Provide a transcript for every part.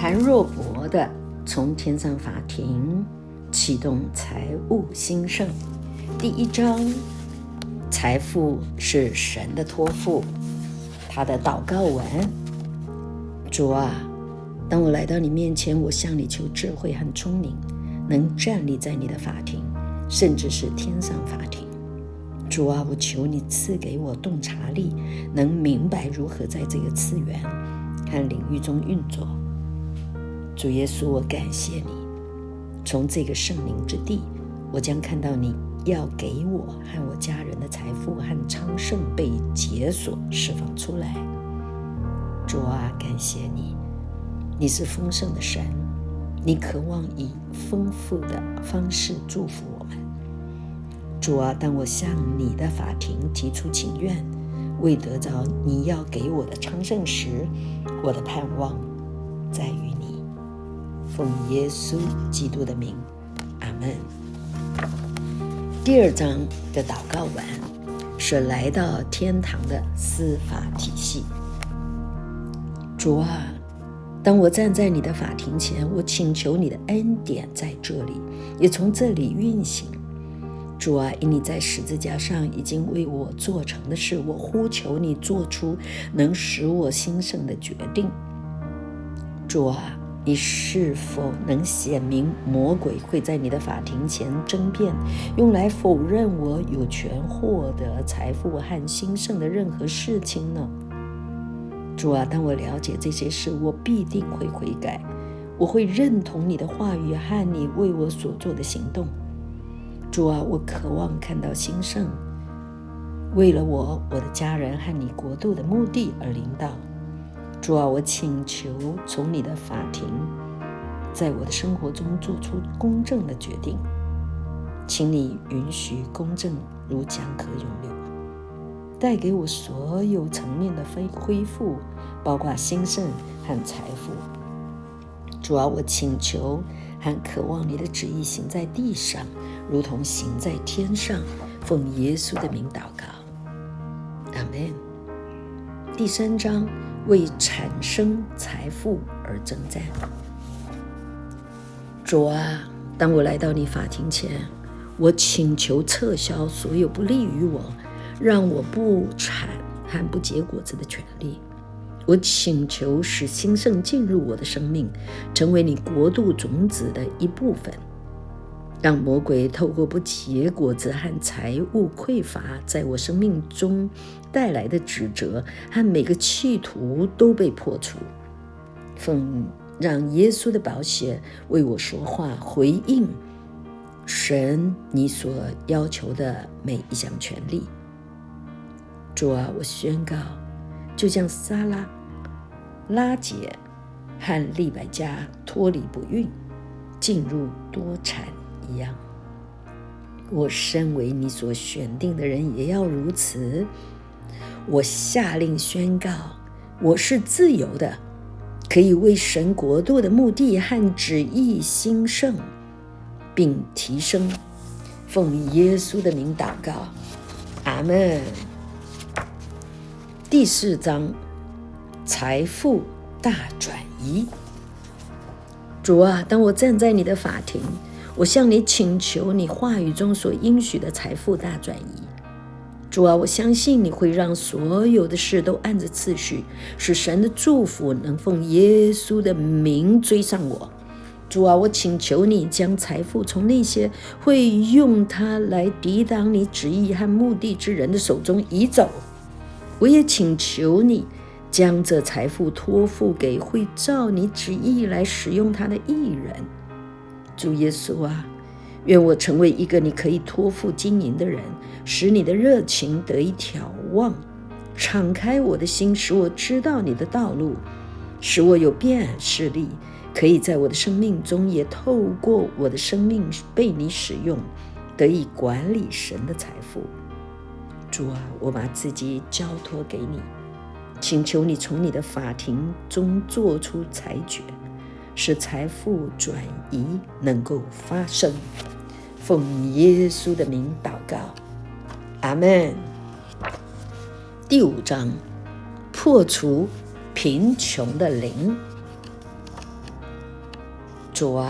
韩若博的从天上法庭启动财务兴盛。第1章，财富是神的托付。他的祷告文：主啊，当我来到你面前，我向你求智慧和聪明，能站立在你的法庭，甚至是天上法庭。主啊，我求你赐给我洞察力，能明白如何在这个次元和领域中运作。主耶稣，我感谢你，从这个圣灵之地，我将看到你要给我和我家人的财富和昌盛被解锁释放出来。主啊，感谢你，你是丰盛的神，你渴望以丰富的方式祝福我们。主啊，当我向你的法庭提出请愿，为得着你要给我的昌盛时，我的盼望在于你。奉耶稣基督的名，阿们。第2章的祷告文是来到天堂的司法体系。主啊，当我站在你的法庭前，我请求你的恩典在这里，也从这里运行。主啊，因你在十字架上已经为我做成的事，我呼求你做出能使我兴盛的决定。主啊，你是否能显明魔鬼会在你的法庭前争辩，用来否认我有权获得财富和兴盛的任何事情呢？主啊，当我了解这些事，我必定会悔改，我会认同你的话语和你为我所做的行动。主啊，我渴望看到兴盛，为了我的家人和你国度的目的而临到。主啊，我请求从你的法庭在我的生活中做出公正的决定，请你允许公正如江河涌流，带给我所有层面的恢复，包括兴盛和财富。主啊，我请求和渴望你的旨意行在地上，如同行在天上。奉耶稣的名祷告，阿们。第3章，为产生财富而征战。主啊，当我来到你法庭前，我请求撤销所有不利于我，让我不产和不结果子的权利。我请求使兴盛进入我的生命，成为你国度种子的一部分，让魔鬼透过不结果子和财务匮乏在我生命中带来的指责和每个企图都被破除。让耶稣的宝血为我说话，回应神你所要求的每一项权利。主啊，我宣告，就像撒拉、拉结和利百加脱离不孕，进入多产一样，我身为你所选定的人也要如此。我下令宣告，我是自由的，可以为神国度的目的和旨意兴盛并提升。奉耶稣的名祷告，阿们。第4章，财富大转移。主啊，当我站在你的法庭，我向你请求你话语中所应许的财富大转移。主啊，我相信你会让所有的事都按着次序，使神的祝福能奉耶稣的名追上我。主啊，我请求你将财富从那些会用它来抵挡你旨意和目的之人的手中移走。我也请求你将这财富托付给会照你旨意来使用它的义人。主耶稣啊，愿我成为一个你可以托付经营的人，使你的热情得以眺望，敞开我的心，使我知道你的道路，使我有辨识力，可以在我的生命中也透过我的生命被你使用，得以管理神的财富。主啊，我把自己交托给你，请求你从你的法庭中做出裁决，使财富转移能够发生。奉耶稣的名祷告，阿们。第5章，破除贫穷的灵。主啊，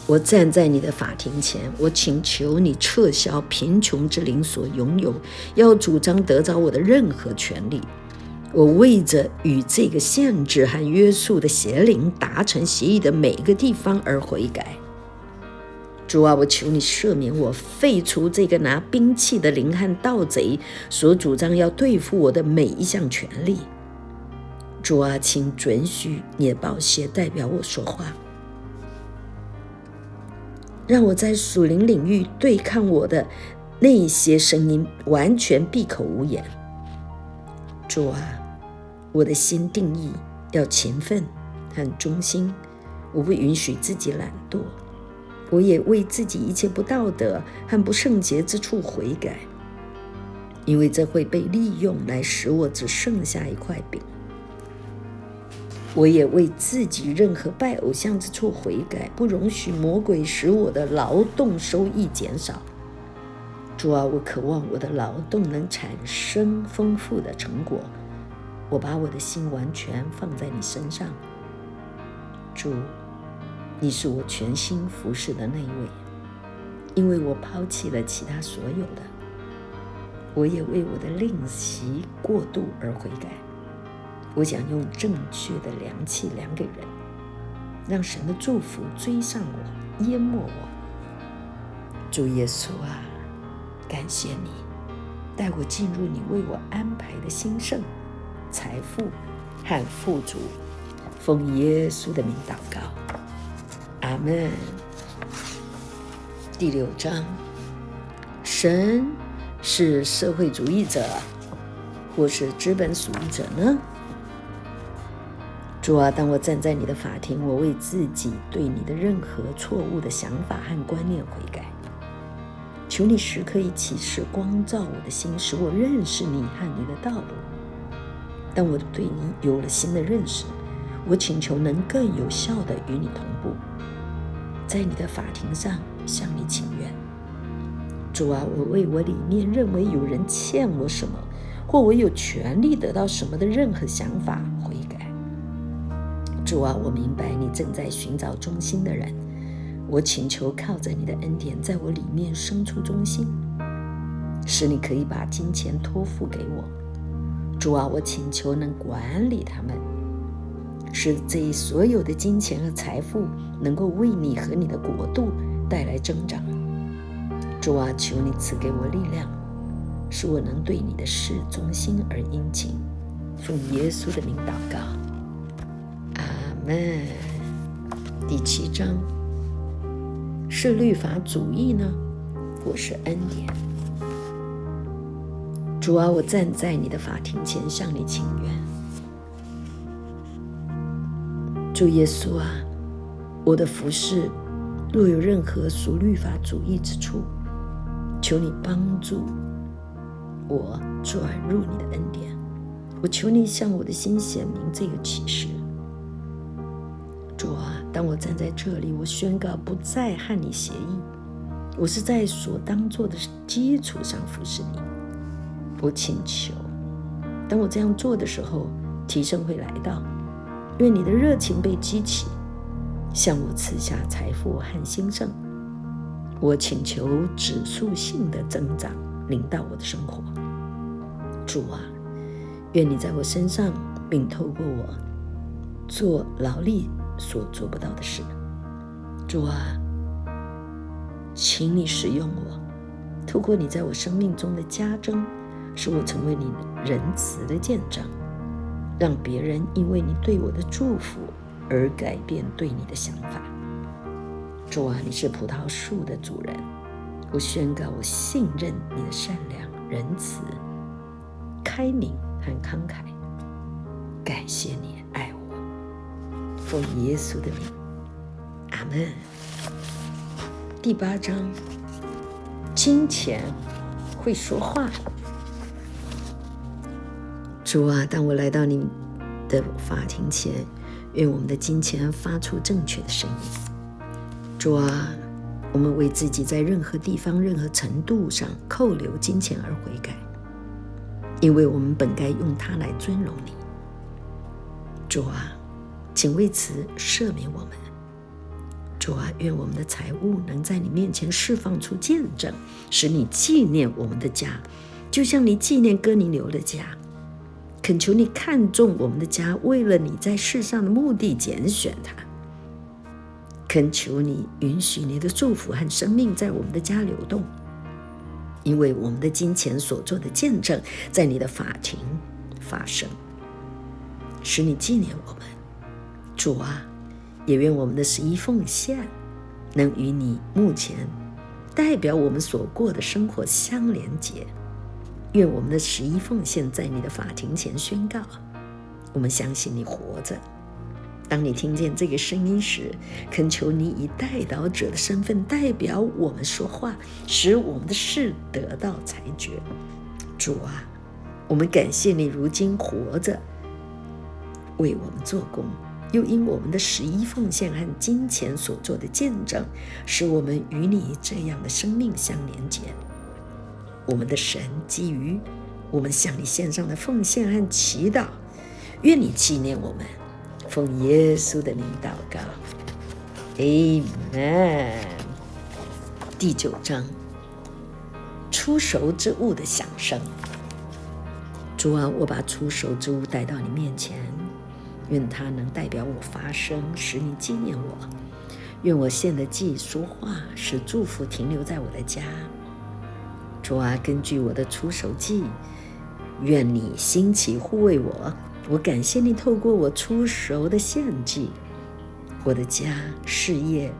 我站在你的法庭前，我请求你撤销贫穷之灵所拥有，要主张得着我的任何权利。我为着与这个限制和约束的邪灵达成协议的每一个地方而悔改。主啊，我求你赦免我，废除这个拿兵器的灵和盗贼所主张要对付我的每一项权利。主啊，请准许你的宝血代表我说话，让我在属灵领域对抗我的那些声音完全闭口无言。主啊，我的心定义要勤奋和忠心，我不允许自己懒惰，我也为自己一切不道德和不圣洁之处悔改，因为这会被利用来使我只剩下一块饼。我也为自己任何拜偶像之处悔改，不容许魔鬼使我的劳动收益减少。主啊，我渴望我的劳动能产生丰富的成果，我把我的心完全放在你身上。主，你是我全心服侍的那一位，因为我抛弃了其他所有的，我也为我的吝惜过度而悔改。我想用正确的量器量给人，让神的祝福追上我，淹没我。主耶稣啊，感谢你带我进入你为我安排的兴盛、财富和富足。奉耶稣的名祷告，阿们。第6章，神是社会主义者或是资本主义者呢？主啊，当我站在你的法庭，我为自己对你的任何错误的想法和观念悔改。求你时刻以启示光照我的心，使我认识你和你的道路。当我对你有了新的认识，我请求能更有效地与你同步，在你的法庭上向你请愿。主啊，我为我里面认为有人欠我什么，或我有权利得到什么的任何想法悔改。主啊，我明白你正在寻找忠心的人，我请求靠着你的恩典，在我里面生出忠心，使你可以把金钱托付给我。主啊，我请求能管理他们，使这所有的金钱和财富能够为你和你的国度带来增长。主啊，求你赐给我力量，使我能对你的事忠心而殷勤。奉耶稣的名祷告，阿们。第7章，是律法主义呢，或是恩典？主啊，我站在你的法庭前向你请愿。主耶稣啊，我的服事若有任何属律法主义之处，求你帮助我转入你的恩典。我求你向我的心显明这个启示。主啊，当我站在这里，我宣告不再和你协议，我是在所当做的基础上服侍你。我请求，当我这样做的时候，提升会来到，愿你的热情被激起，向我赐下财富和兴盛。我请求指数性的增长临到我的生活。主啊，愿你在我身上，并透过我做劳力所做不到的事。主啊，请你使用我，透过你在我生命中的加增，使我成为你仁慈的见证，让别人因为你对我的祝福而改变对你的想法。主啊，你是葡萄树的主人，我宣告我信任你的善良、仁慈、开明和慷慨。感谢你爱我，奉耶稣的名，阿们。第8章，金钱会说话。主啊，当我来到你的法庭前，愿我们的金钱发出正确的声音。主啊，我们为自己在任何地方、任何程度上扣留金钱而悔改，因为我们本该用它来尊荣你。主啊，请为此赦免我们，主啊，愿我们的财物能在你面前释放出见证，使你纪念我们的家，就像你纪念哥尼流的家。恳求你看重我们的家，为了你在世上的目的拣选他。恳求你允许你的祝福和生命在我们的家流动，因为我们的金钱所做的见证在你的法庭发生，使你纪念我们。主啊，也愿我们的11奉献能与你目前代表我们所过的生活相连结。愿我们的11奉献在你的法庭前宣告，我们相信你活着。当你听见这个声音时，恳求你以代祷者的身份代表我们说话，使我们的事得到裁决。主啊，我们感谢你如今活着为我们做工，又因我们的11奉献和金钱所做的见证，使我们与你这样的生命相连结。我们的神，基于我们向你献上的奉献和祈祷，愿你纪念我们，奉耶稣的名祷告 Amen。 第9章，出熟之物的响声。主啊，我把出熟之物带到你面前，愿它能代表我发声，使你纪念我。愿我献的祭说话，使祝福停留在我的家。主啊，根据我的出熟祭，愿你兴起护卫我。我感谢你透过我出熟的献祭，我的家、事业、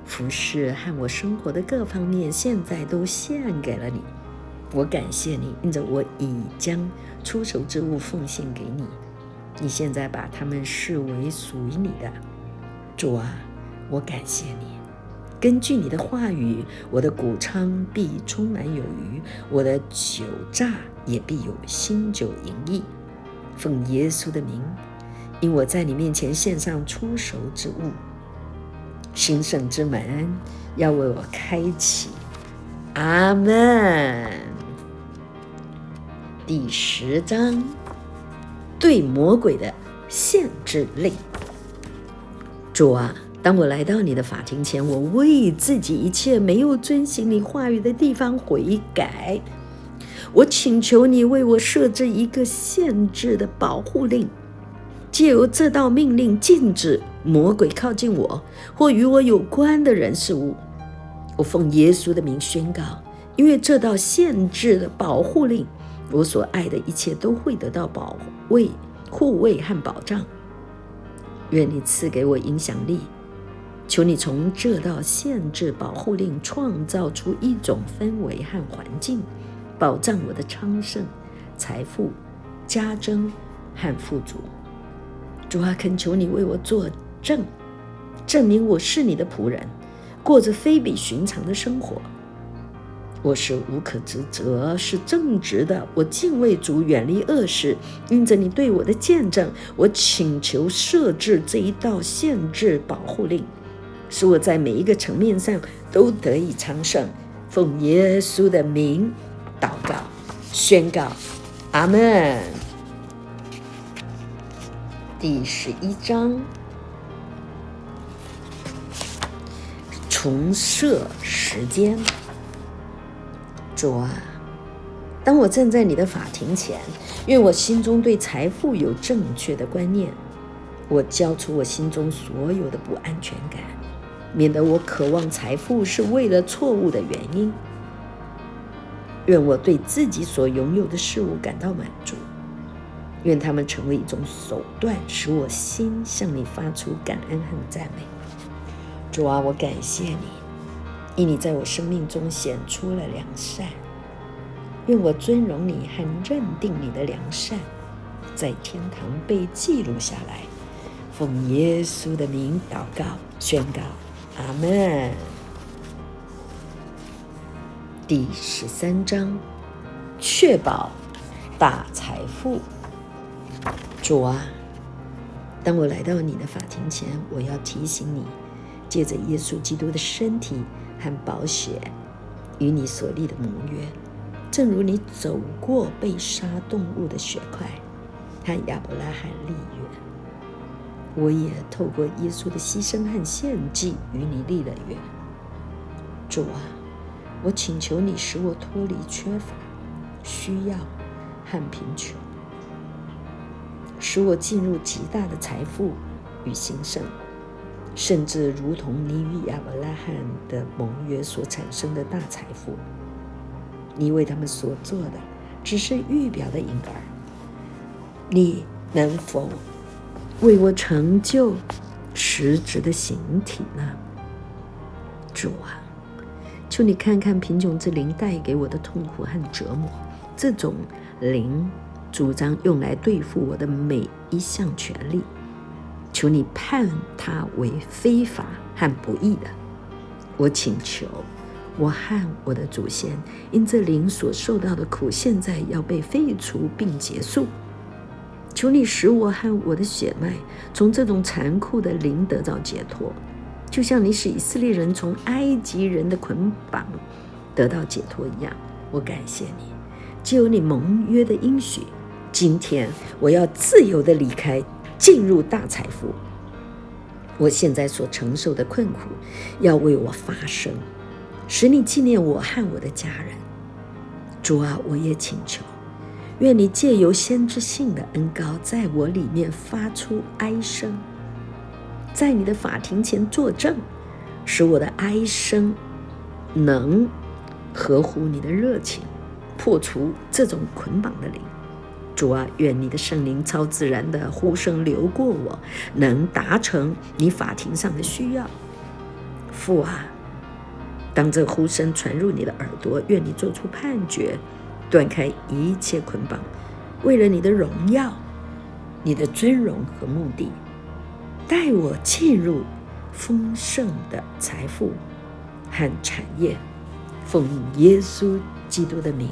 服事和我生活的各方面，现在都献给了你。我感谢你，因着我已将出熟之物奉献给你，你现在把它们视为属于你的。主啊，我感谢你。根据你的话语，我的谷仓必充满有余，我的酒榨也必有新酒盈溢。奉耶稣的名，因我在你面前献上出熟之物，兴盛之门要为我开启。阿们。第10章，对魔鬼的限制令。主啊，当我来到你的法庭前，我为自己一切没有遵行你话语的地方悔改。我请求你为我设置一个限制的保护令，借由这道命令禁止魔鬼靠近我或与我有关的人事物。我奉耶稣的名宣告，因为这道限制的保护令，我所爱的一切都会得到护卫和保障。愿你赐给我影响力，求你从这道限制保护令创造出一种氛围和环境，保障我的昌盛、财富、家珍和富足。主啊，恳求你为我作证，证明我是你的仆人，过着非比寻常的生活。我是无可指责，是正直的。我敬畏主，远离恶事。因着你对我的见证，我请求设置这一道限制保护令，使我在每一个层面上都得以昌盛。奉耶稣的名祷告宣告，阿们。第11章，重设时间。主啊，当我站在你的法庭前，愿我心中对财富有正确的观念。我交出我心中所有的不安全感，免得我渴望财富是为了错误的原因。愿我对自己所拥有的事物感到满足，愿它们成为一种手段，使我心向你发出感恩和赞美。主啊，我感谢你，因你在我生命中显出了良善。愿我尊荣你和认定你的良善，在天堂被记录下来。奉耶稣的名祷告宣告，阿们。第13章，确保大财富。主啊，当我来到你的法庭前，我要提醒你，借着耶稣基督的身体和宝血与你所立的盟约，正如你走过被杀动物的血块和亚伯拉罕立约，我也透过耶稣的牺牲和献祭与你立了约。主啊，我请求你使我脱离缺乏、需要和贫穷，使我进入极大的财富与兴盛，甚至如同你与亚伯拉罕的盟约所产生的大财富。你为他们所做的只是预表的婴儿，你能否为我成就实质的形体呢？主啊，求你看看贫穷之灵带给我的痛苦和折磨，这种灵主张用来对付我的每一项权利，求你判它为非法和不义的。我请求我和我的祖先因这灵所受到的苦，现在要被废除并结束。求你使我和我的血脉从这种残酷的灵得到解脱，就像你使以色列人从埃及人的捆绑得到解脱一样。我感谢你，藉由你盟约的应许，今天我要自由地离开，进入大财富。我现在所承受的困苦要为我发生，使你纪念我和我的家人。主啊，我也请求，愿你借由先知性的恩膏在我里面发出哀声，在你的法庭前作证，使我的哀声能合乎你的热情，破除这种捆绑的灵。主啊，愿你的圣灵超自然的呼声流过我，能达成你法庭上的需要。父啊，当这呼声传入你的耳朵，愿你做出判决，断开一切捆绑，为了你的荣耀、你的尊荣和目的，带我进入丰盛的财富和产业。奉耶稣基督的名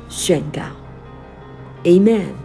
宣告 Amen。